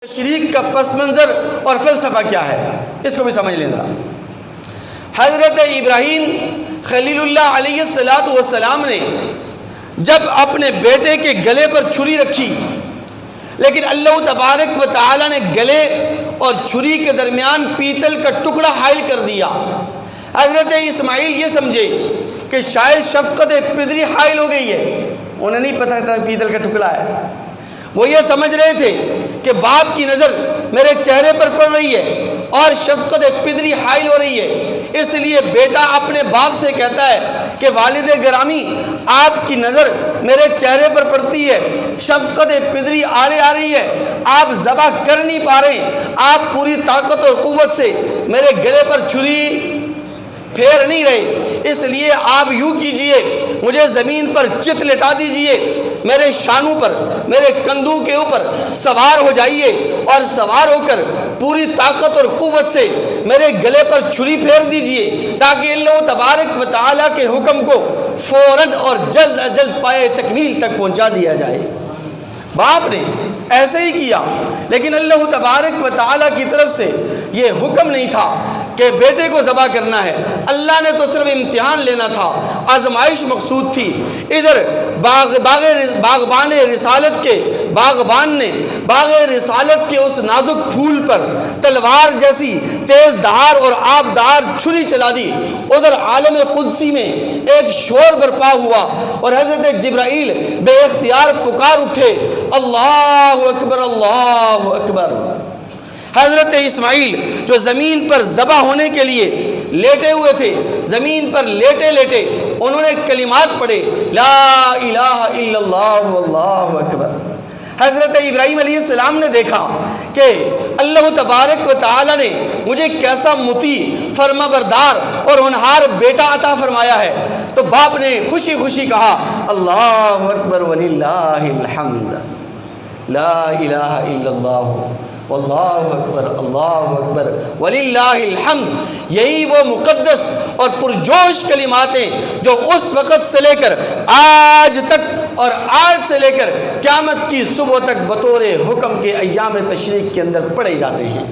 تشریق کا پس منظر اور فلسفہ کیا ہے، اس کو بھی سمجھ لیں ذرا۔ حضرت ابراہیم خلیل اللہ علیہ السلام نے جب اپنے بیٹے کے گلے پر چھری رکھی، لیکن اللہ تبارک و تعالی نے گلے اور چھری کے درمیان پیتل کا ٹکڑا حائل کر دیا۔ حضرت اسماعیل یہ سمجھے کہ شاید شفقت پدری حائل ہو گئی ہے، انہیں نہیں پتہ تھا پیتل کا ٹکڑا ہے۔ وہ یہ سمجھ رہے تھے کہ باپ کی نظر میرے چہرے پر پڑ رہی ہے اور شفقت پدری حائل ہو رہی ہے، اس لیے بیٹا اپنے باپ سے کہتا ہے کہ والد گرامی آپ کی نظر میرے چہرے پر پڑتی ہے، شفقت پدری آ رہی ہے، آپ ذبح کر نہیں پا رہے، آپ پوری طاقت اور قوت سے میرے گلے پر چھری پھیر نہیں رہے، اس لیے آپ یوں کیجئے، مجھے زمین پر چت لٹا دیجئے، میرے شانوں پر میرے کندھوں کے اوپر سوار ہو جائیے اور سوار ہو کر پوری طاقت اور قوت سے میرے گلے پر چھری پھیر دیجئے، تاکہ اللہ تبارک و تعالیٰ کے حکم کو فوراً اور جلد از جلد پائے تکمیل تک پہنچا دیا جائے۔ باپ نے ایسے ہی کیا، لیکن اللہ تبارک و تعالیٰ کی طرف سے یہ حکم نہیں تھا کہ بیٹے کو ذبح کرنا ہے، اللہ نے تو صرف امتحان لینا تھا، آزمائش مقصود تھی۔ ادھر باغبان رسالت کے باغبان نے باغ رسالت کے اس نازک پھول پر تلوار جیسی تیز دھار اور آبدار چھری چلا دی، ادھر عالم قدسی میں ایک شور برپا ہوا اور حضرت جبرائیل بے اختیار پکار اٹھے، اللہ اکبر اللہ اکبر۔ حضرت اسماعیل جو زمین پر ذبح ہونے کے لیے لیٹے ہوئے تھے، زمین پر لیٹے لیٹے انہوں نے کلمات پڑھے، لا الہ الا اللہ واللہ اکبر۔ حضرت ابراہیم علیہ السلام نے دیکھا کہ اللہ تبارک و تعالی نے مجھے کیسا مطیع، فرما بردار اور ہونہار بیٹا عطا فرمایا ہے، تو باپ نے خوشی خوشی کہا، اللہ اکبر وللہ الحمد، لا الہ الا اللہ واللہ اکبر، اللہ اکبر وللہ الحمد۔ یہی وہ مقدس اور پرجوش کلمات ہیں جو اس وقت سے لے کر آج تک اور آج سے لے کر قیامت کی صبح تک بطور حکم کے ایام تشریق کے اندر پڑھے جاتے ہیں۔